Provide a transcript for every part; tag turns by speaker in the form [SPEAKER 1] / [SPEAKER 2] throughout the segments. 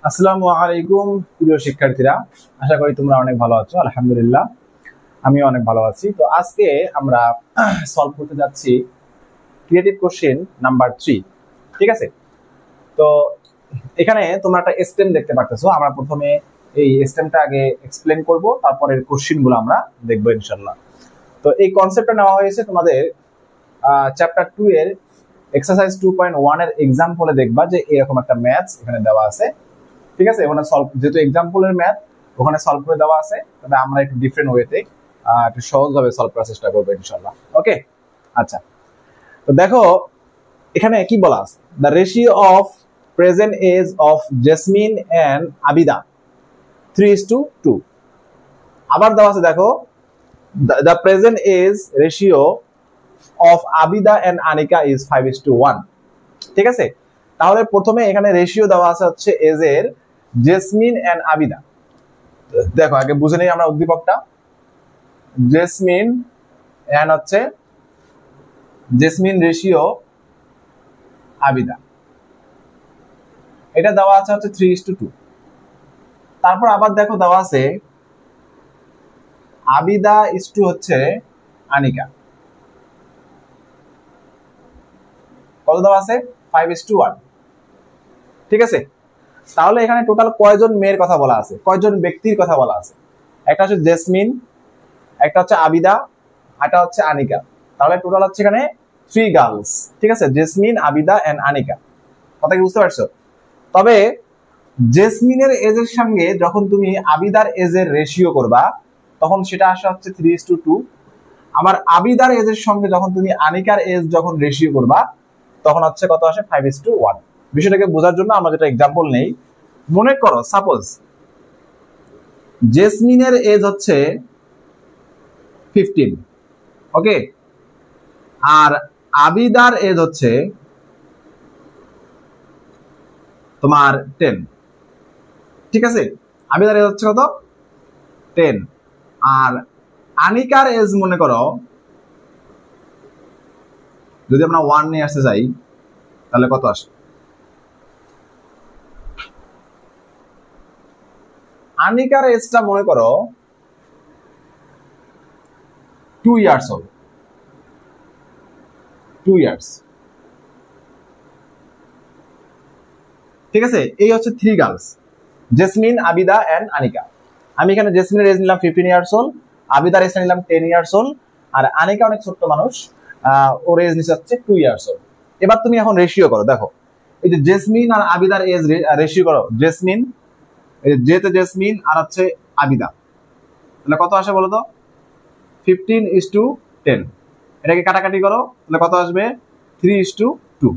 [SPEAKER 1] আসসালামু আলাইকুম প্রিয় শিক্ষার্থীরা, আশা করি তোমরা অনেক ভালো আছো। আলহামদুলিল্লাহ আমিও অনেক ভালো আছি। তো আজকে আমরা সলভ করতে যাচ্ছি ক্রিয়েটিভ কোশ্চেন নাম্বার 3। ঠিক আছে, তো এখানে তোমরা একটা স্টেম দেখতে পারতেছো। আমরা প্রথমে এই স্টেমটা আগে এক্সপ্লেন করব, তারপরে কোশ্চেনগুলো আমরা দেখবো ইনশাআল্লাহ। তো এই কনসেপ্টটা নেওয়া হয়েছে তোমাদের চ্যাপ্টার 2 এর এক্সারসাইজ 2.1 এর এক্সাম্পলে। দেখবা যে এরকম একটা ম্যাথস এখানে দেওয়া আছে। ঠিক আছে, ওখানে সলভ, যেহেতু এক্সাম্পলের ম্যাথ ওখানে সলভ করে দেওয়া আছে, তবে আমরা একটু ডিফারেন্ট ওয়েতে একটু সহজভাবে সলভ করার চেষ্টা করবো ইনশাআল্লাহ। ওকে, আচ্ছা, তো দেখো এখানে কি বলা আছে, the ratio of present age of Jesmin and Abida 3:2। আবার দেওয়া আছে, দেখো the present age ratio of Abida and Anika is 5:1। ঠিক আছে, তাহলে প্রথমে এখানে রেশিও দেওয়া আছে হচ্ছে এজ এর জেসমিন এন্ড আবিদা। দেখো আগে বুঝে নেই আমরা উদ্দীপকটা। জেসমিন এন্ড হচ্ছে জেসমিন রেশিও আবিদা, এটা দেওয়া আছে হচ্ছে 3:2। তারপর আবার দেখো দেওয়া আছে আবিদা ইসটু হচ্ছে আনিকা, কত দেওয়া আছে 5:1। ঠিক আছে, তাহলে এখানে টোটাল কয়জন মেয়ের কথা বলা আছে, কয়জন ব্যক্তির কথা বলা আছে? একটা হচ্ছে জেসমিন, একটা হচ্ছে আবিদা, একটা হচ্ছে আনিকা। তাহলে টোটাল হচ্ছে এখানে 3 গার্লস। ঠিক আছে, জেসমিন, আবিদা এন্ড আনিকা। কথা কি বুঝতে পারছো? তবে জেসমিনের এজের সঙ্গে যখন তুমি আবিদার এজের রেশিও করবা তখন সেটা আসে হচ্ছে 3:2। আমার আবিদার এজের সঙ্গে যখন তুমি আনিকার এজ যখন রেশিও করবা তখন হচ্ছে কত আসে 5:1। বিষয়টাকে বোঝার জন্য আমরা যেটা এক্সাম্পল নেই, মনে করো সাপোজ জেসমিনের এজ হচ্ছে 15, ওকে, আর আবিদার এজ হচ্ছে তোমার 10। ঠিক আছে, আবিদার এজ হচ্ছে কত 10, আর আনিকার এজ মনে করো, যদি আমরা 1 নিয়ে আসতে যাই তাহলে কত আসে? আনিকার এজটা মনে করো 2 ইয়ার্স হবে, 2 ইয়ার্স। ঠিক আছে, এই হচ্ছে 3 গার্লস, জেসমিন, আবিদা এন্ড আনিকা। আমি এখানে জেসমিনের এজ নিলাম 15 ইয়ার্স ওল্ড, আবিদার এজ নিলাম 10 ইয়ার্স ওল্ড, আর আনিকা অনেক ছোট্ট মানুষ, ওর এজ নিচে হচ্ছে 2 ইয়ার্স ওল্ড। এবার তুমি এখন রেশিও করো, দেখো এই যে জেসমিন আর আবিদার এজ রেশিও করো। জেসমিন, এই যে যেতে জেসমিন আর হচ্ছে আবিদা, তাহলে কত আসে বলো তো? 15:10। এটাকে কাটাকাটি করো, তাহলে কত আসবে? 3:2।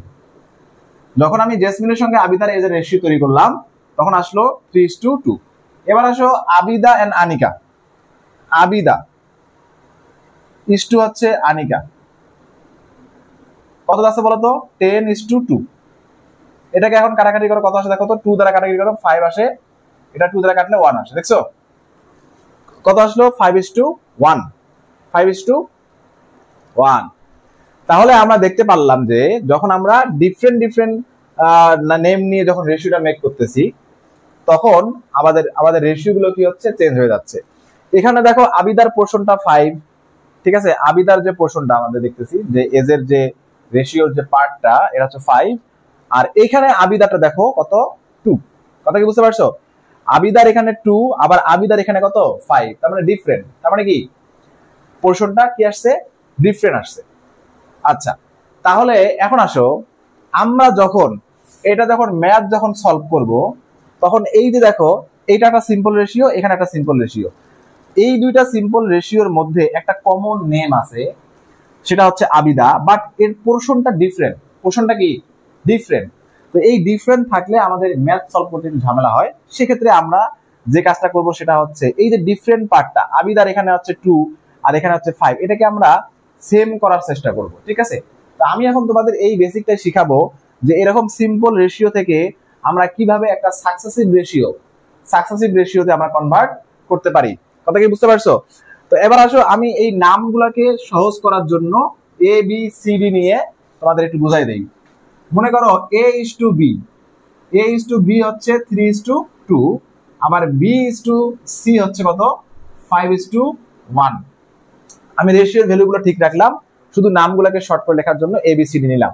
[SPEAKER 1] যখন আমি জেসমিনের সঙ্গে আবিদার এজের রেশিও তৈরি করলাম তখন আসলো 3:2। এবার আসো আবিদা এন্ড আনিকা, আবিদা ইসটু হচ্ছে আনিকা, কত আছে বলতো? 10:2। এটাকে এখন কাটাকাটি করো, কত আসে দেখো তো? 2 দ্বারা কাটাকাটি করো 5 আসে, এটা 2 দ্বারা কাটলে 1 আসে। দেখছো কত আসলো? 5:1, 5:1। তাহলে আমরা দেখতে পারলাম যে যখন আমরা ডিফারেন্ট নেম নিয়ে যখন রেশিওটা মেক করতেছি তখন আমাদের রেশিও গুলো কি হচ্ছে? চেঞ্জ হয়ে যাচ্ছে। এখানে দেখো আবিদার পোর্শনটা 5। ঠিক আছে, আবিদার যে পোর্শনটা আমাদের দেখতেছি যে এজের যে রেশিওর যে পার্টটা এটা হচ্ছে 5, আর এখানে আবিদারটা দেখো কত? 2। কথা কি বুঝতে পারছো? আবিদার এখানে 2, আবার আবিদার এখানে কত? 5। তার মানে ডিফারেন্ট, তার মানে কি পোর্শনটা কি আসছে? ডিফারেন্ট আসছে। আচ্ছা, তাহলে এখন আসো আমরা যখন ম্যাথ যখন সলভ করব তখন এই যে দেখো এইটা একটা সিম্পল রেশিও, এখানে একটা সিম্পল রেশিও, এই দুইটা সিম্পল রেশিওর মধ্যে একটা কমন নেম আছে, সেটা হচ্ছে আবিদা, বাট এর পোর্শনটা ডিফারেন্ট। পোর্শনটা কি? ডিফারেন্ট। তো এই ডিফারেন্ট থাকলে আমাদের ম্যাথ সলভ করতে একটু ঝামেলা হয়। সেক্ষেত্রে আমরা যে কাজটা করব সেটা হচ্ছে এই যে ডিফারেন্ট পার্টটা, আবিদার এখানে হচ্ছে 2 আর এখানে হচ্ছে 5, এটাকে আমরা সেম করার চেষ্টা করব। ঠিক আছে, তো আমি এখন তোমাদের এই বেসিকটাই শিখাবো যে এরকম সিম্পল রেশিও থেকে আমরা কিভাবে একটা সাকসেসিভ রেশিওতে আমরা কনভার্ট করতে পারি। কথা কি বুঝতে পারছো? তো এবার আসো আমি এই নামগুলোকে সহজ করার জন্য A B C D নিয়ে তোমাদের একটু বুঝাই দেই। মনে করো A is to B, a is to b হচ্ছে 3 is to 2, আবার b is to c হচ্ছে কত 5 is to 1। আমি রেশিওর ভ্যালুগুলো ঠিক রাখলাম, শুধু নামগুলোকে শর্ট করে লেখার জন্য a b c d নিলাম।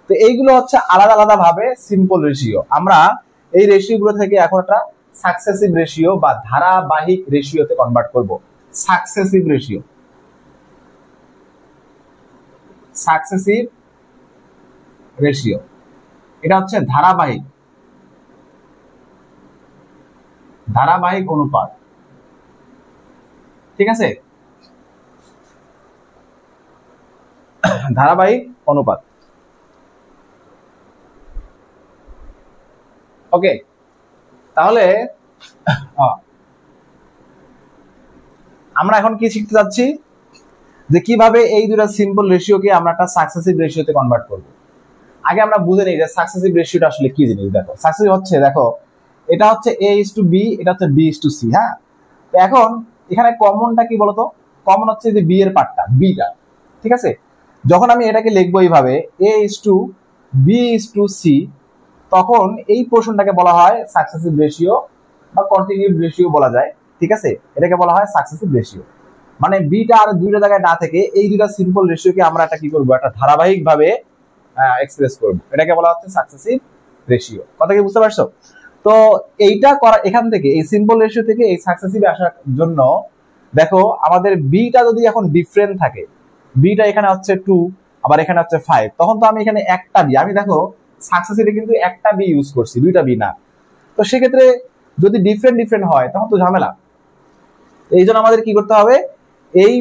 [SPEAKER 1] তো এইগুলো হচ্ছে আলাদা আলাদা ভাবে সিম্পল রেশিও। আমরা এই রেশিওগুলো থেকে এখন একটা সাকসেসিভ রেশিও বা ধারাবাহিক রেশিওতে কনভার্ট করব। সাকসেসিভ রেশিও, সাকসেসিভ রেশিও এটা হচ্ছে ধারাবাহিক, ধারাবাহিক অনুপাত। ঠিক আছে, ধারাবাহিক অনুপাত। ওকে, তাহলে আমরা এখন কি শিখতে যাচ্ছি যে কিভাবে এই দুটো সিম্পল রেশিওকে আমরা একটা সাকসেসিভ রেশিওতে কনভার্ট করব। আগে আমরা বুঝে নিই যে সাকসেসিভ রেশিওটা আসলে কি জিনিস। দেখো সাকসেসিভ হচ্ছে, দেখো এটা হচ্ছে a is to b, এটা হচ্ছে b is to c। হ্যাঁ, তো এখন এখানে কমনটা কি বলতো? কমন হচ্ছে যে b এর পার্টটা, bটা। ঠিক আছে, যখন আমি এটাকে লিখবো এইভাবে a is to b is to c, তখন এই পোর্শনটাকে বলা হয় সাকসেসিভ রেশিও বা কন্টিনিউড রেশিও বলা যায়। ঠিক আছে, এটাকে বলা হয় সাকসেসিভ রেশিও। মানে বিটা আর দুইটা জায়গায় না থেকে এই দুইটা সিম্পল রেশিওকে আমরা একটা কি করব, একটা ধারাবাহিক ভাবে এক্সপ্রেস করব। এটাকে বলা হচ্ছে সাকসেসিভ রেশিও। কথা কি বুঝতে পারছো? তো এইটা করা, এখান থেকে এই সিম্পল রেশিও থেকে এই সাকসেসিভ আসার জন্য দেখো আমাদের বিটা যদি এখন ডিফারেন্ট থাকে, বিটা এখানে হচ্ছে 2 আবার এখানে হচ্ছে 5, তখন তো আমি এখানে একটা বি, আমি দেখো সাকসেসিভে কিন্তু একটা বি ইউজ করছি, দুইটা বি না। তো সেক্ষেত্রে যদি ডিফারেন্ট হয় তখন তো ঝামেলা। এই জন্য আমাদের কি করতে হবে, এই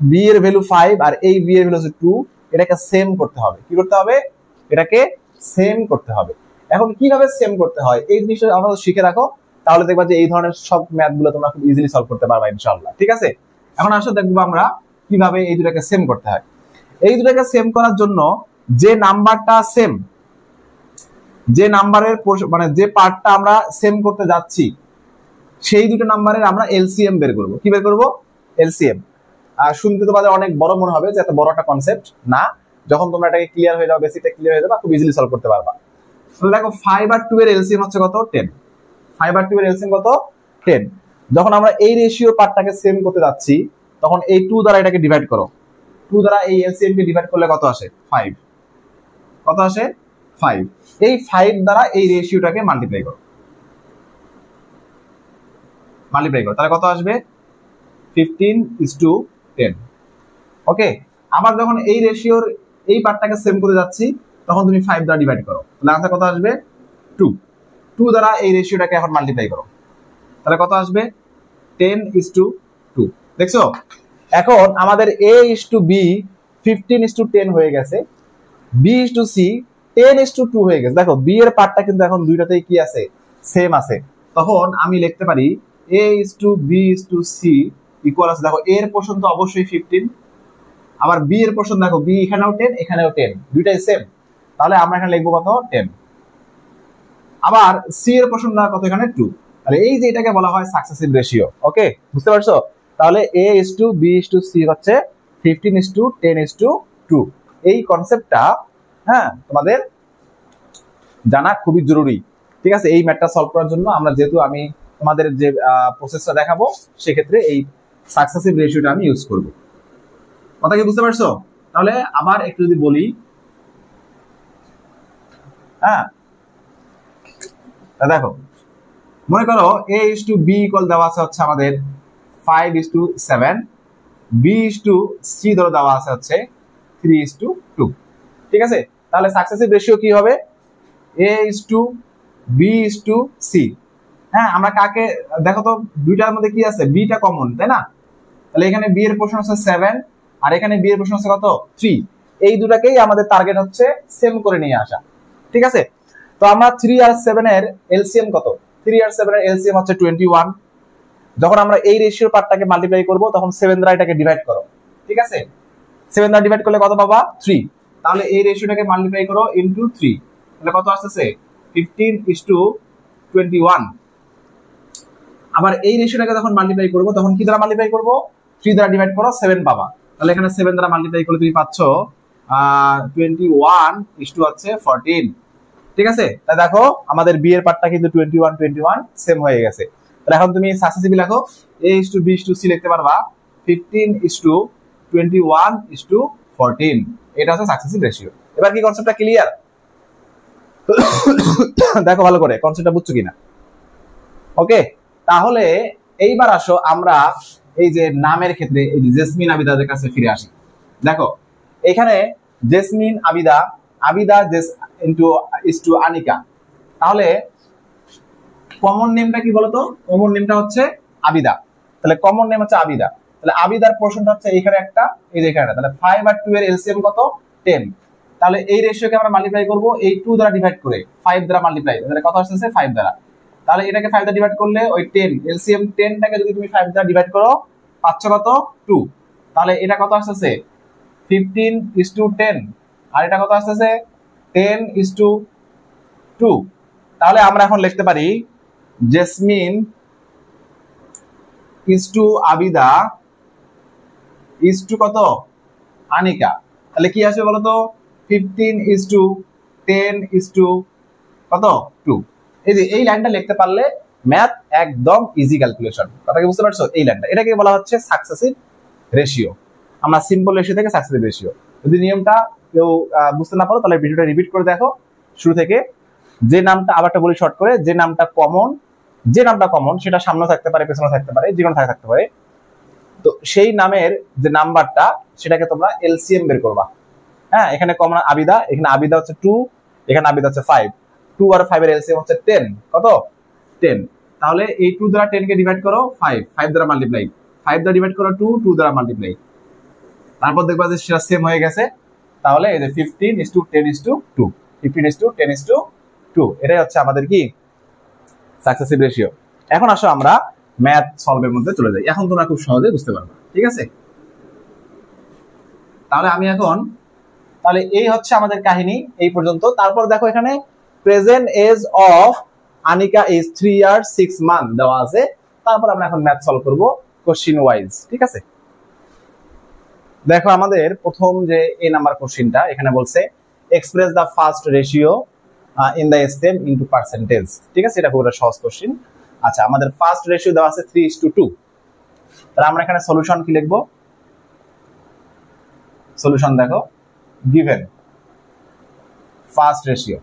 [SPEAKER 1] বি এর ভ্যালু 5 আর এই বি এর ভ্যালু 2, এটাকে সেম করতে হবে। কি করতে হবে? এটাকে সেম করতে হবে। এখন কিভাবে সেম করতে হয় এই জিনিসটা আমাদের শিখে রাখো, তাহলে দেখবা যে এই ধরনের সব ম্যাথ গুলো তোমরা খুব ইজিলি সলভ করতে পারবা ইনশাআল্লাহ। ঠিক আছে, এখন আসলে দেখবো আমরা কিভাবে এই দুটাকে সেম করতে হয়। এই দুটাকে সেম করার জন্য যে নাম্বারটা সেম, যে নাম্বারের মানে যে পার্টটা আমরা সেম করতে যাচ্ছি, সেই দুটো নাম্বারের আমরা এলসিএম বের করব। কি বের করব? এলসিএম। শুনতে তোমাদের অনেক বড় মনে হবে যে এত বড় একটা কনসেপ্ট না, যখন তোমরা এটাকে ক্লিয়ার হয়ে যাও, বেসিকটা ক্লিয়ার হয়ে যাবে, খুব ইজিলি সলভ করতে পারবা। তাহলে দেখো 5 আর 2 এর এলসিএম হচ্ছে কত? 10। 5 আর 2 এর এলসিএম কত? 10। যখন আমরা এই রেশিও পার্টটাকে সেম করতে যাচ্ছি, তখন এই 2 দ্বারা এটাকে ডিভাইড করো। 2 দ্বারা এই এলসিএম কে ডিভাইড করলে কত আসে? 5। কত আসে? 5। এই 5 দ্বারা এই রেশিওটাকে মাল্টিপ্লাই করো, তাহলে কত আসবে? 15:10। ওকে, আবার যখন এই রেশিওর এই পার্টটাকে সেম করে যাচ্ছি, তখন তুমি 5 দ্বারা ডিভাইড করো, তাহলে আনসার কত আসবে? 2। 2 দ্বারা এই রেশিওটাকে এখন মাল্টিপ্লাই করো, তাহলে কত আসবে? 10:2। দেখছো, এখন আমাদের a is to b 15:10 হয়ে গেছে, b is to c 10:2 হয়ে গেছে। দেখো b এর পার্টটা কিন্তু এখন দুইটাতেই কি আছে? সেম আছে। তখন আমি লিখতে পারি a is to b is to c equal আছে, দেখো a এর পোর্শন তো অবশ্যই 15, আবার b এর পোর্শন দেখো b এখানেও 10 এখানেও 10, দুইটাই সেম, তাহলে আমরা এখানে লিখবো কত? 10। আবার c এর পোর্শন না কত? এখানে 2। তাহলে এই যে এটাকে বলা হয় সাকসেসিভ রেশিও। ওকে, বুঝতে পারছো? তাহলে a is to b is to c হচ্ছে 15:10:2। এই কনসেপ্টটা হ্যাঁ তোমাদের জানা খুবই জরুরি। ঠিক আছে, এই ম্যাথটা সলভ করার জন্য আমরা যেহেতু আমি তোমাদের যে প্রসেসটা দেখাবো, সেক্ষেত্রে এই সাকসেসিভ রেশিওটা আমি ইউজ করব। কথা কি বুঝতে পারছো? তাহলে আবার একটু যদি বলি, হ্যাঁ দেখো মনে করো a is to b equal দেওয়া আছে হচ্ছে আমাদের 5:7, b is to c ধরো দেওয়া আছে হচ্ছে 3:2। ঠিক আছে, তাহলে সাকসেসিভ রেশিও কি হবে? a is to b is to c। হ্যাঁ, আমরা কাকে দেখো তো, দুইটার মধ্যে কি আছে? b টা কমন, তাই না? তাহলে এখানে b এর পোর্শন আছে 7 আর এখানে b এর পোর্শন আছে কত? 3। এই দুটাকেই আমাদের টার্গেট হচ্ছে সেম করে নিয়ে আসা। ঠিক আছে, তো আমরা 3 আর 7 এর এলসিএম কত? 3 আর 7 এর এলসিএম হচ্ছে 21। যখন আমরা এই রেশিওর পার্টটাকে মাল্টিপ্লাই করব, তখন 7 দ্বারা এটাকে ডিভাইড করো। ঠিক আছে, 7 দ্বারা ডিভাইড করলে কত পাবা? 3। তাহলে এই রেশিওটাকে মাল্টিপ্লাই করো ইনটু 3, তাহলে কত আসছে? 15:21। আবার এই রেশিওটাকে যখন মাল্টিপ্লাই করব, তখন কি দ্বারা মাল্টিপ্লাই করব? 3 দ্বারা ডিভাইড করো, 7 পাবা। তাহলে এখানে 7 দ্বারা মাল্টিপ্লাই করলে তুমি পাচ্ছ 21:14। ঠিক আছে? তাই দেখো আমাদের বি এর পার্টটা কিন্তু 21 সেম হয়ে গেছে। তাহলে এখন তুমি সাকসেসিভলি লেখো A:B:C লিখতে পারবা 15:21:14। এটা হচ্ছে সাকসেসিভ রেশিও। এবার কি কনসেপ্টটা ক্লিয়ার? দেখো ভালো করে কনসেপ্টটা বুঝছো কিনা। ওকে, তাহলে এইবার আসো আমরা এই যে নামের ক্ষেত্রে এই যে জেসমিন আবিদাদের কাছে ফিরে আসি। দেখো এখানে জেসমিন আবিদা, আবিদা ইজ টু আনিকা, তাহলে কমন নেমটা কি বলতো? কমন নেমটা হচ্ছে আবিদা, তাহলে কমন নেম হচ্ছে আবিদা। তাহলে আবিদার পোর্শনটা হচ্ছে এখানে একটা, এই যে এখানে, তাহলে 5 আর 2 এর এলসিএম কত? 10। তাহলে এই রেশিওকে আমরা মাল্টিপ্লাই করব এই 2 দ্বারা ডিভাইড করে, 5 দ্বারা মাল্টিপ্লাই, তাহলে কত আসছে? 5 দ্বারা। তাহলে এটাকে 5 দ্বারা ডিভাইড করলে ওই 10 এলসিএম 10 টাকে যদি তুমি 5 দ্বারা ডিভাইড করো পাচ্ছ কত? 2। তাহলে এটা কত আসছে? 15:10। আর এটা কত আসছে? 10:2। তাহলে আমরা এখন লিখতে পারি Jesmin is to Abida is to কত? আনিকা। তাহলে কি আসবে বলতো? 15:10 কত? 2। এই যে এই লাইনটা লিখতে পারলে ম্যাথ একদম ইজি ক্যালকুলেশন। কথা কি বুঝতে পারছো? এই লাইনটা, এটাকে বলা হচ্ছে সাকসেসিভ রেশিও। আমরা সিম্পল রেশিও থেকে সাকসেসিভ রেশিও। যদি নিয়মটা কেউ বুঝতে না পারো তাহলে ভিডিওটা রিপিট করে দেখো শুরু থেকে। যে নামটা, আবারটা বলি শর্ট করে, যে নামটা কমন সেটা সামনে থাকতে পারে, পেছনে থাকতে পারে, যে কোনো থাকতে পারে। তো সেই নামের যে নাম্বারটা সেটাকে তোমরা এলসিএম বের করবা। হ্যাঁ, এখানে কমন আবিদা, এখানে আবিদা হচ্ছে 2, এখানে আবিদা হচ্ছে 5। 2 আর 5 এর এলসিএম হচ্ছে 10। কত? 10। তাহলে এই 2 দ্বারা 10 কে ডিভাইড করো 5 দ্বারা মাল্টিপ্লাই, 5 দ্বারা ডিভাইড করো 2 দ্বারা মাল্টিপ্লাই, তারপর দেখবা যে সেটা সেম হয়ে গেছে। তাহলে এই যে 15:10:2, 15:10:2, এটাই হচ্ছে আমাদের কি সাকসেসিভ রেশিও। এখন আসো আমরা ম্যাথ সলভের মধ্যে চলে যাই। এখন তোমরা খুব সহজে বুঝতে পারবে, ঠিক আছে? তাহলে আমি এখন, তাহলে এই হচ্ছে আমাদের কাহিনী এই পর্যন্ত। তারপর দেখো এখানে present age of Anika is 3 years 6 months দেওয়া আছে। তারপর আমরা এখন ম্যাথ সলভ করব কোশ্চেন ওয়াইজ, ঠিক আছে? দেখো আমাদের প্রথম যে এ নাম্বার কোশ্চেনটা এখানে বলছে express the first ratio in the stem into percentage, ঠিক আছে? এটা খুব একটা সহজ কোশ্চেন। আচ্ছা, আমাদের ফার্স্ট রেশিও দেওয়া আছে 3:2। তাহলে আমরা এখানে সলিউশন কি লিখবো? সলিউশন দেখো, given first ratio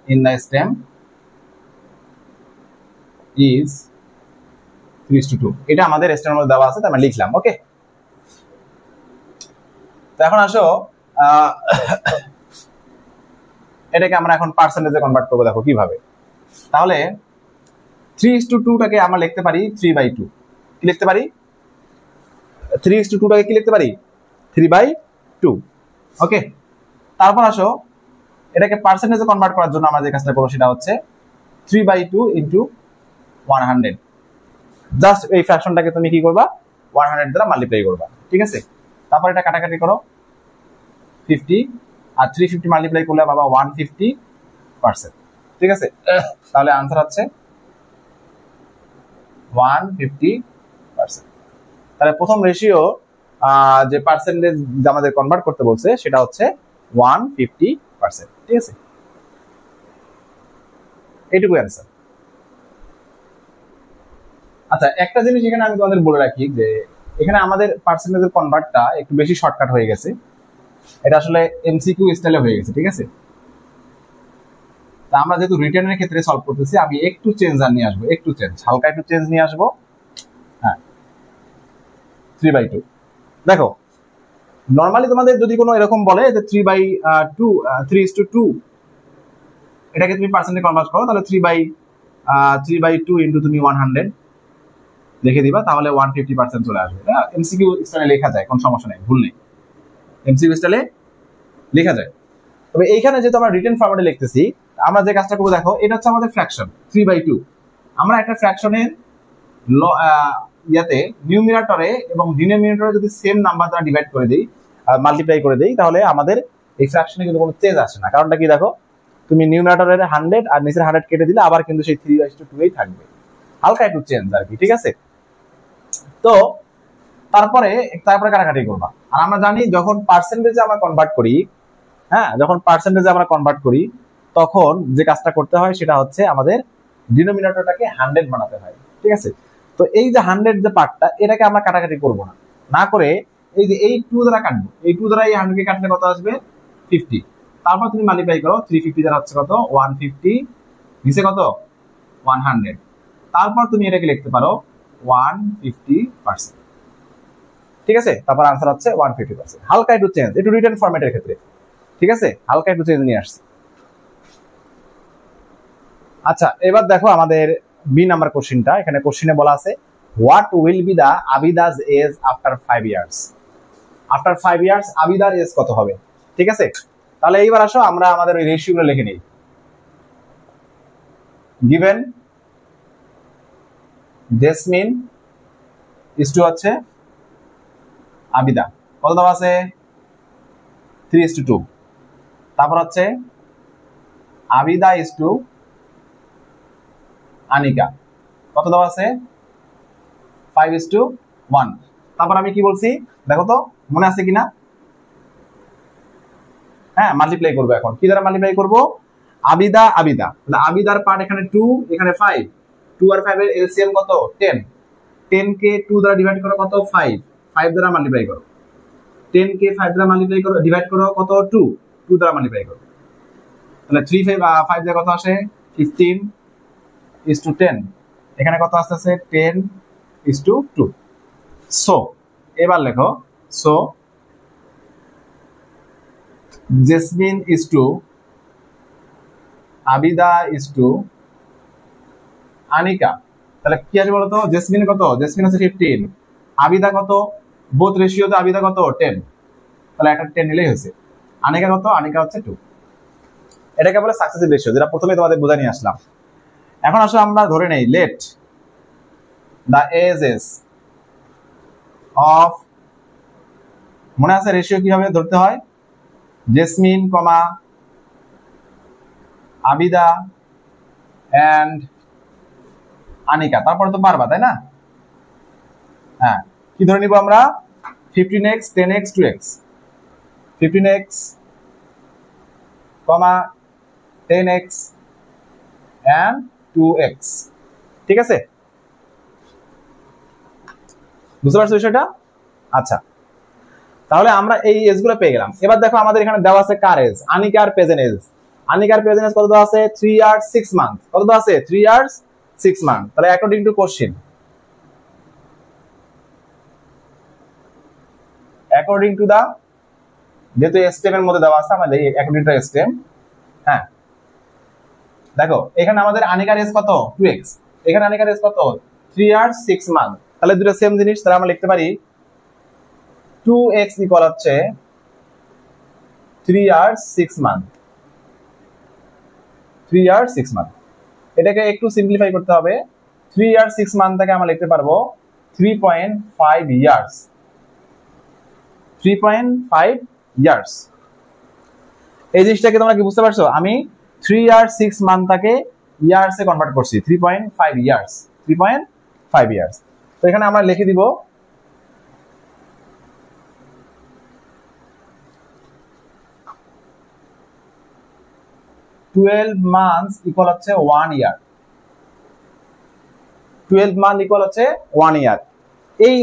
[SPEAKER 1] in the stem is 3:2। এটা আমাদের স্টেমের মধ্যে দেওয়া আছে, তাই আমরা লিখলাম। ওকে, তো এখন আসো এটাকে আমরা এখন পার্সেন্টেজে কনভার্ট করবো। দেখো কিভাবে। তাহলে 3:2টাকে আমরা লিখতে পারি 3/2। কি লিখতে পারি? 3:2টাকে কি লিখতে পারি? 3/2। ওকে, তারপর আসো এটাকে পার্সেন্টেজে কনভার্ট করার জন্য আমরা যে কাজটা করবো সেটা হচ্ছে 3/2 ইন্টু 100। জাস্ট এই ফ্র্যাকশনটাকে তুমি কি করবা? 100 দ্বারা মাল্টিপ্লাই করবা, ঠিক আছে? তারপর এটা কাটাকাটি করো 50, আর 350 মাল্টিপ্লাই করলে বাবা 150%, ঠিক আছে? তাহলে আনসার হচ্ছে 150%। তাহলে প্রথম রেশিও যে পার্সেন্টেজ আমাদের কনভার্ট করতে বলছে সেটা হচ্ছে 150%, ঠিক আছে? এইটুকু অ্যান্সার। আচ্ছা, একটা জিনিস এখানে আমি তোমাদের বলে রাখি যে এখানে আমাদের পার্সেন্টেজের কনভার্টটা একটু বেশি শর্টকাট হয়ে গেছে। এটা আসলে এমসিকিউ স্টাইলে হয়ে গেছে, ঠিক আছে? তা আমরা যেহেতু রিটার্নের ক্ষেত্রে সলভ করতেছি, আমি একটু চেঞ্জ নিয়ে আসবো, হালকা একটু চেঞ্জ নিয়ে আসবো। হ্যাঁ, 3/2। দেখো নর্মালি তোমাদের যদি কোনো এরকম বলে যে 3/2 এটাকে তুমি পার্সেন্টে কনভার্ট করো, তাহলে 3/2 ইন্টু তুমি 100 লিখে দিবা, তাহলে 150% চলে আসবে। এমসিকিউ স্টাইলে লেখা যায়, কোনো সমস্যা নেই, ভুল নেই, এমসিকিউ স্টাইলে লেখা যায়। তবে এইখানে যেহেতু আমরা রিটেন ফরম্যাটে লিখতেছি, আমরা যে কাজটা করবো দেখো, এটা হচ্ছে আমাদের ফ্র্যাকশন 3/2। আমরা একটা ফ্র্যাকশনের ইয়াতে নিউমিনেটরে এবং ডিনোমিনেটরে যদি সেম নাম্বার দ্বারা ডিভাইড করে দিই, মাল্টিপ্লাই করে দিই, তাহলে আমাদের এই ফ্র্যাকশনে কিন্তু কোনো চেঞ্জ আসে না। কারণটা কি দেখো, তুমি নিউমিনেটরের 100 আর নিচের 100 কেটে দিলে আবার কিন্তু সেই 3/2 থাকবে, হালকা একটু চেঞ্জ আর কি, ঠিক আছে? তো তারপরে কাটাকাটি করবা। আর আমরা জানি যখন পার্সেন্টেজে আমরা কনভার্ট করি, হ্যাঁ, যখন পার্সেন্টেজে আমরা কনভার্ট করি তখন যে কাজটা করতে হয় সেটা হচ্ছে আমাদের ডিনোমিনেটরটাকে 100 বানাতে হয়, ঠিক আছে? তো এই যে 100 যে পার্টটা, এটাকে আমরা কাটাকাটি করব না, না করে এই যে এই 2 দ্বারা কাটবো, এই 2 দ্বারা এই 100 কে কাটলে কত আসবে? 50। তারপর তুমি মাল্টিপ্লাই করো, 350 দ্বারা হচ্ছে কত? 150, নিচে কত? 100। তারপর তুমি এটাকে লিখতে পারো 150%, ঠিক আছে? তারপর आंसर হচ্ছে 150%। হালকা একটু চেঞ্জ, একটু রিটেন ফরম্যাটের ক্ষেত্রে, ঠিক আছে, হালকা একটু চেঞ্জ নিয়ে আসছে। আচ্ছা, এবার দেখো আমাদের বি নাম্বার কোশ্চেনটা। এখানে কোশ্চেনে বলা আছে what will be the Abida's age after 5 years. After 5 years আবিদার এজ কত হবে, ঠিক আছে? তাহলে এইবার আসো আমরা আমাদের ওই রেশিওগুলো লিখে নিই। গিভেন জেসমিন ইজ টু হচ্ছে আবিদা, কত দেওয়া আছে? 3:2। তারপর হচ্ছে আবিদা ইজ টু আনিকা, কত দেওয়া আছে? 5:1। তারপর আমি কি বলছি দেখো তো, মনে আছে কিনা? হ্যাঁ, মাল্টিপ্লাই করবো। এখন কি দ্বারা মাল্টিপ্লাই করবো? আবিদা আবিদা, আবিদার পার্ট এখানে 2, এখানে 5, 2 আর 5 এর এলসিএম কত? 10। 10 কে 2 দ্বারা ডিভাইড করো কত? 5। 5 দ্বারা মাল্টিপ্লাই করো। 10 কে 5 দ্বারা মাল্টিপ্লাই করো, ডিভাইড করো কত? 2। 2 দ্বারা মাল্টিপ্লাই করো, তাহলে 3 5 দ্বারা কত আসে? 15:10। এখানে কত আসছে? 10:2। সো এবার লেখো, so Jesmin is to Abida is to Anika. তাহলে কি আছে বলতো? জেসমিন কত? জেসমিন হচ্ছে 15, আবিদা কত? বোথ রেশিওতে আবিদা কত? 10, তাহলে একটা 10 নিলেই হয়েছে। আনিকা কত? আনিকা হচ্ছে 2। এটাকে বলে সাকসেসিভ রেশিও, যেটা প্রথমে তোমাদের বোঝা নিয়ে আসলাম। এখন আসলে আমরা ধরে নেই লেট দা এজেস অফ, মনে আছে রেশিও কিভাবে ধরতে হয়? জেসমিন কমা আবিদা এন্ড আনিকা, তারপরে তো পারবা, তাই না? হ্যাঁ, কি ধরে নিব আমরা? 15x 10x 2x, 15x comma 10x and 2x, ঠিক আছে? বুঝতে পারছো বিষয়টা? আচ্ছা, তাহলে আমরা এই এজ গুলো পেয়ে গেলাম। এবার দেখো আমাদের এখানে দেওয়া আছে কার এজ? আনিকার প্রেজেন্ট এজ। আনিকার প্রেজেন্ট এজ কত দেওয়া আছে? 3 ইয়ার্স 6 মান্থ। কত দেওয়া আছে? 3 ইয়ার্স 6 মান্থ। তাহলে according to question, according to the, যেহেতু স্টেম এর মধ্যে দেওয়া আছে আমাদের অ্যাকর্ডিং টু স্টেম, হ্যাঁ, দেখো এখানে আমাদের আনিকার এজ কত? 2x, এখানে আনিকার এজ কত? 3 ইয়ার্স 6 মান্থ। তাহলে দুটো সেম জিনিস, তাহলে আমরা লিখতে পারি 2x ইকুয়াল হচ্ছে 3 ইয়ার্স 6 মান্থ, 3 ইয়ার্স 6 মান্থ। এটাকে একটু সিম্পলিফাই করতে হবে। 3 ইয়ার্স 6 মান্থ থেকে আমরা লিখতে পারবো 3.5 ইয়ার্স, 3.5 ইয়ার্স। এই জিনিসটাকে তোমরা কি বুঝতে পারছো? আমি 3 ইয়ার্স 6 মান্থটাকে ইয়ার্সে কনভার্ট করছি, 3.5 ইয়ার্স, 3.5 ইয়ার্স। তো এখানে আমরা লিখে দিব 12 months ইকুয়াল হচ্ছে 1 ইয়ার, 12 মান্থ ইকুয়াল হচ্ছে 1 ইয়ার। এই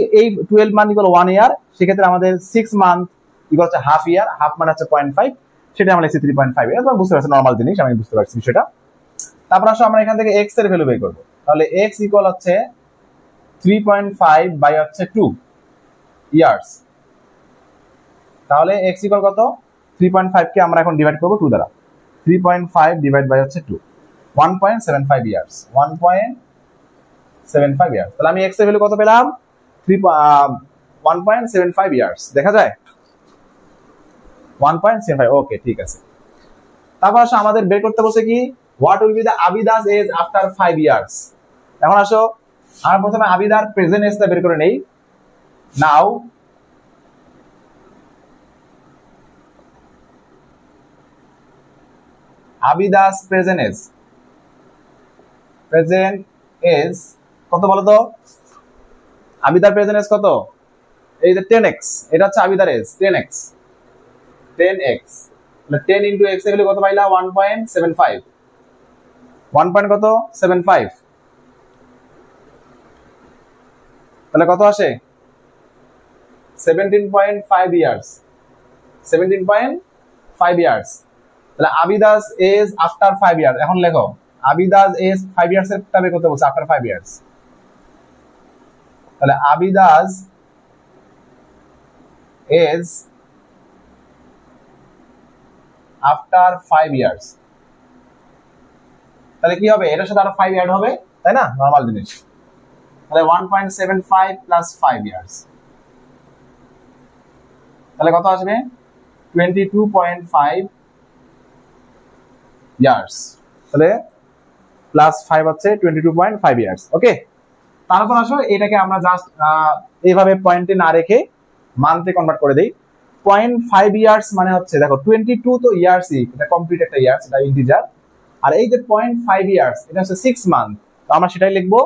[SPEAKER 1] 12 মান্থ ইকুয়াল 1 ইয়ার, সেক্ষেত্রে আমাদের 6 মান্থ ইকুয়াল হচ্ছে হাফ ইয়ার, হাফ মানে হচ্ছে 0.5, সেটা আমরা লিখছি 3.5। এটা তোমরা বুঝতে পারছো, নরমাল জিনিস, আমি বুঝতে পারছি বিষয়টা। তারপর আসো আমরা এখান থেকে x এর ভ্যালু বের করব। তাহলে x ইকুয়াল হচ্ছে 3.5 বাই হচ্ছে 2 ইয়ার্স। তাহলে x ইকুয়াল কত? 3.5 কে আমরা এখন ডিভাইড করব 2 দ্বারা। 3.5 ডিভাইড বাই হচ্ছে 2, 1.75 ইয়ার্স, 1.75 ইয়ার্স। তাহলে আমি x এর ভ্যালু কত পেলাম? 1.75 ইয়ার্স। দেখা যায় 1.75, ওকে, ঠিক আছে। তারপর আসো আমাদের বের করতে বলছে কি, what will be the Abida's age after 5 years. এখন আসো আমরা প্রথমে আবিদার প্রেজেন্ট এজটা বের করে নেই। নাও আবিদাস প্রেজেন্ট এজ কত বলো তো? আবিদার প্রেজেন্ট এজ কত? এই যে 10x, এটা হচ্ছে আবিদার এজ 10x, 10x মানে 10 ইনটু x এর ভ্যালু কত পাইলা 1.75, 1 পয়েন্ট কত 75, তাহলে কত আসে 17.5 ইয়ার্স, 17.5 ইয়ার্স। তাহলে আবিদাস এজ আফটার 5 ইয়ার্স, এখন লেখো আবিদাস এজ 5 ইয়ার্স এর টাবে কত বলছে আফটার 5 ইয়ার্স, তাহলে আবিদাস এজ আফটার 5 ইয়ার্স, তাহলে কি হবে এটার সাথে আরো 5 অ্যাড হবে, তাই না, নরমাল জিনিস। তাহলে 1.75 প্লাস 5 ইয়ার্স, তাহলে কত আসবে 22.5 ইয়ার্স, তাহলে প্লাস 5 হচ্ছে 22.5 ইয়ার্স। ওকে, তারপর আসো এটাকে আমরা জাস্ট এইভাবে পয়েন্টে না রেখে মান্থে কনভার্ট করে দেই। 0.5 ইয়ার্স মানে হচ্ছে দেখো 22 তো ইয়ার্সই, এটা কমপ্লিট একটা ইয়ার্স, এটা ইন্টিজার। আর এই যে 0.5 ইয়ার্স এটা হচ্ছে 6 মান্থ, তো আমরা সেটাই লিখবো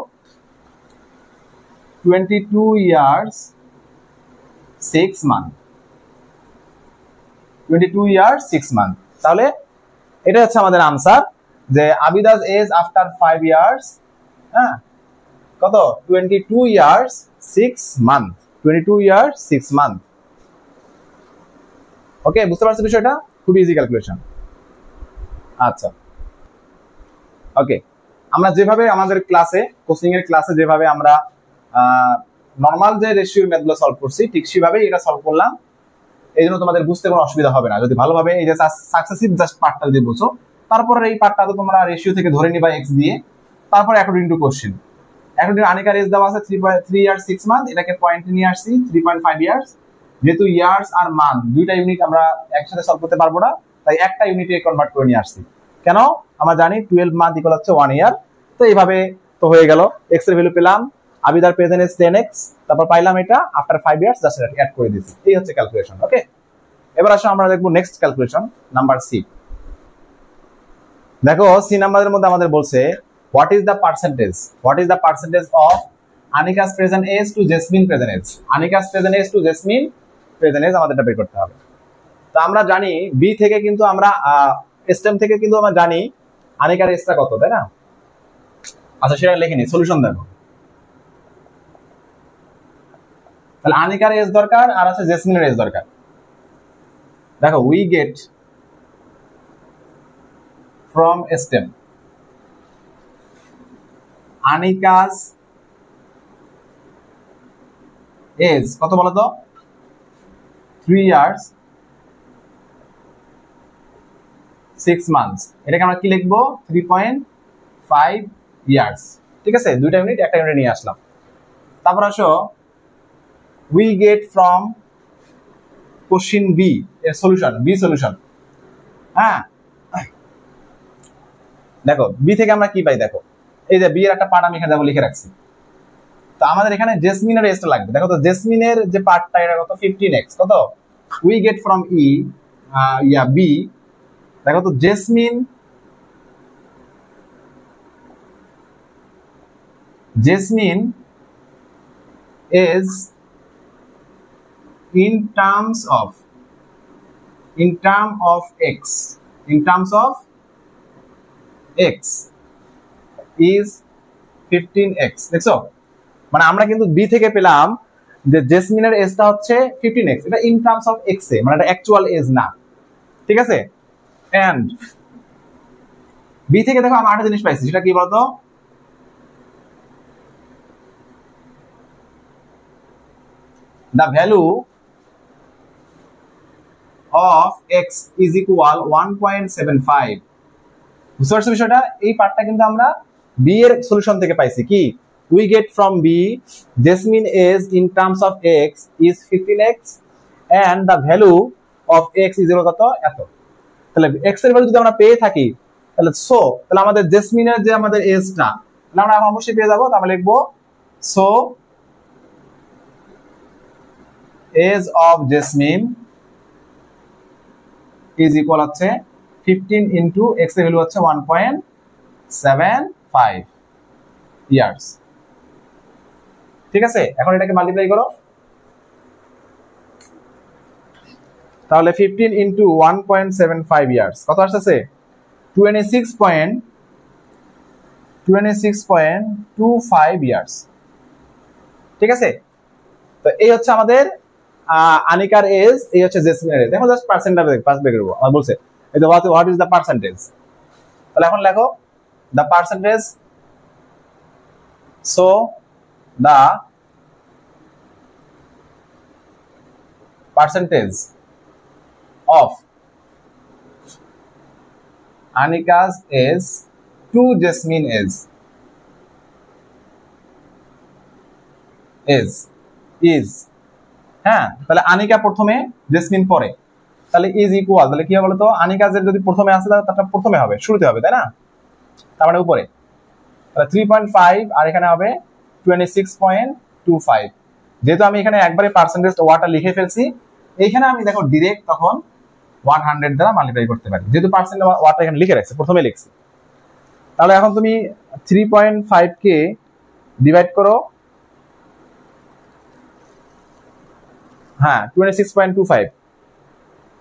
[SPEAKER 1] 22 ইয়ার্স 6 মান্থ, 22 ইয়ার্স 6 মান্থ। তাহলে এটা হচ্ছে আমাদের আনসার যে আবিদাস এজ আফটার 5 ইয়ার্স, হ্যাঁ কত 22 ইয়ার্স 6 মান্থ, 22 ইয়ার্স 6 মান্থ। ওকে, বুঝতে পারছো বিষয়টা, খুব ইজি ক্যালকুলেশন। আচ্ছা ওকে, আমরা যেভাবে আমাদের ক্লাসে কোচিং এর ক্লাসে যেভাবে আমরা নরমাল যে রেশিও ম্যাথগুলো সলভ করছি ঠিক সেভাবেই এটা সলভ করলাম। এই জন্য তোমাদের বুঝতে কোনো অসুবিধা হবে না যদি ভালোভাবে এই যে সাকসেসিভ জাস্ট পার্টটা যদি বুঝো। তারপরে এই পার্টটা তো তোমরা রেশিও থেকে ধরে নিবা x দিয়ে, তারপরে according to question, according to আনিকার এজ দেওয়া আছে 3 ইয়ার্স 6 মান্থ, এটাকে পয়েন্টে নিয়ে আসছি 3.5 ইয়ার্স। যেহেতু ইয়ার্স আর মান্থ দুইটা ইউনিট আমরা একসাথে সলভ করতে পারবো না, তাই একটা ইউনিটে কনভার্ট করে নিয়ে আসছি। কেন, আমরা জানি 12 মান্থ ইকুয়াল হচ্ছে 1 ইয়ার। তো এইভাবে তো হয়ে গেল, x এর ভ্যালু পেলাম, আবিদার প্রেজেন্ট ইজ 10x, তারপর পাইলাম এটা আফটার 5 ইয়ার্স, জাস্ট এটা অ্যাড করে দিয়েছি। এই হচ্ছে ক্যালকুলেশন। ওকে, এবার আসো আমরা দেখবো নেক্সট ক্যালকুলেশন নাম্বার সি। দেখো সি নাম্বারের মধ্যে আমাদের বলছে what is the percentage of Anika's present age to Jesmin present age, Anika's present age to Jesmin present age আমাদের এটা বের করতে হবে। তো আমরা জানি বি থেকে কিন্তু আমরা স্টেম থেকে কিন্তু আমরা জানি আনিকার এজটা কত, তাই না? আচ্ছা সেটা লিখিনি, সলিউশন দেখো। তাহলে আনিকার এজ দরকার আর আছে জেসমিনের এজ দরকার। দেখো we get from stem Anika's age কত বলতো 3 ইয়ার্স 6 মান্থস, এটাকে আমরা কি লিখবো 3.5 ইয়ার্স। ঠিক আছে, দুইটা ইউনিট একটা ইউনিট নিয়ে আসলাম। তারপর আসো we get from question B এর সলিউশন, B সলিউশন। হ্যাঁ দেখো বি থেকে আমরা কি পাই, দেখো এই যে বি এর একটা পার্ট আমি এখানে দেখো লিখে রাখছি। তো আমাদের এখানে জেসমিনের এজটা লাগবে। দেখো তো জেসমিনের যে পার্টটা এটা কত 15x, কত we get from E B। দেখো তো jasmine is in terms of x is 15x। দেখছো, মানে আমরা কিন্তু বি থেকে পেলাম যে জেসমিনের এজটা হচ্ছে 15x, এটা ইন টার্মস অফ x এ, মানে এটা অ্যাকচুয়াল এজ না। ঠিক আছে, এন্ড বি থেকে দেখো আমরা একটা জিনিস পাইছি, সেটা কি বলতো the value of x is equal 1.75। বুঝতে পারছো বিষয়টা? এই পার্টটা কিন্তু আমরা বি এর সলিউশন থেকে পাইছি। কি we get from b jasmine age in terms of x is 15x and the value of x is কত এত। তাহলে x এর ভ্যালু যদি আমরা পেয়ে থাকি তাহলে আমাদের জেসমিনের যে আমাদের এজটা আমরা অবশ্যই পেয়ে যাবো। তাহলে লিখবো so age of jasmine is equal হচ্ছে 15 into x এর ভ্যালু হচ্ছে 1.75 ইয়ার্স। ঠিক আছে, এখন এটাকে মাল্টিপ্লাই করো, তাহলে 15 ইন্টু 1.75 ইয়ার্স কত আসতেছে 26.25 ইয়ার্স। ঠিক আছে, তো এই হচ্ছে আমাদের আনিকার এজ, এই হচ্ছে জেসমিনের এজ। দেখো জাস্ট পার্সেন্টেজ পাস বের করব। আমার বলছে এই যে হোয়াট ইজ দ্য পার্সেন্টেজ, তাহলে এখন লেখো the percentage. So the percentage of Anika's age to Jasmine age is হ্যাঁ, তাহলে আনিকা প্রথমে জেসমিন পরে, তাহলে ইজ ইকুয়াল, তাহলে কি হবে বলতো আনিকা যদি প্রথমে আসে তাহলে প্রথমে হবে, শুরুতে হবে, তাই না? তার মানে উপরে, তাহলে 3.5 আর এখানে হবে 26.25। যেহেতু আমি এখানে একবারে পার্সেন্টেজ ওয়াটা লিখে ফেলছি, এইখানে আমি দেখো ডিরেক্ট তখন 100 দ্বারা মাল্টিপ্লাই করতে পারি, যেহেতু পার্সেন্ট ওয়াটা এখানে লিখে রাখছে, প্রথমে লিখছি। তাহলে এখন তুমি 3.5 কে ডিভাইড করো, হ্যাঁ 26.25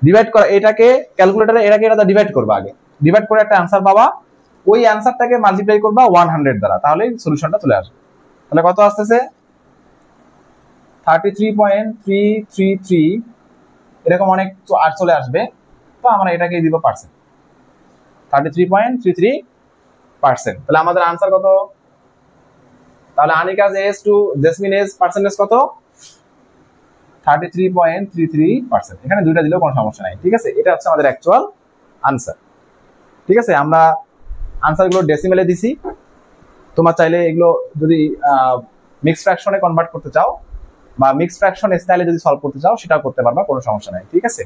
[SPEAKER 1] ডিভাইড করা, এটাকে ক্যালকুলেটরে এটা ডিভাইড করবা, আগে ডিভাইড করে একটা অ্যান্সার পাবা, ওই অ্যান্সারটাকে মাল্টিপ্লাই করবা 100 দ্বারা, তাহলে সলিউশনটা চলে আসবে। তাহলে কত আসতেছে 33.333, এরকম অনেক আর চলে আসবে, তো আমরা এটাকে দিব পার্সেন্ট, 33.33%। তাহলে আমাদের আনসার কত? তাহলে Anika's age to Jesmin age percentage কত? 33.33%। এখানে দুইটা দিলেও কোনো সমস্যা নাই। ঠিক আছে, এটা হচ্ছে আমাদের অ্যাকচুয়াল আনসার। ঠিক আছে, আমরা আনসারগুলো ডেসিমেলে দিছি, তোমার চাইলে এগুলো যদি মিক্সড ফ্র্যাকশনে কনভার্ট করতে চাও বা মিক্সড ফ্র্যাকশন স্টাইলে যদি সলভ করতে চাও সেটাও করতে পারবা, কোনো সমস্যা নাই। ঠিক আছে।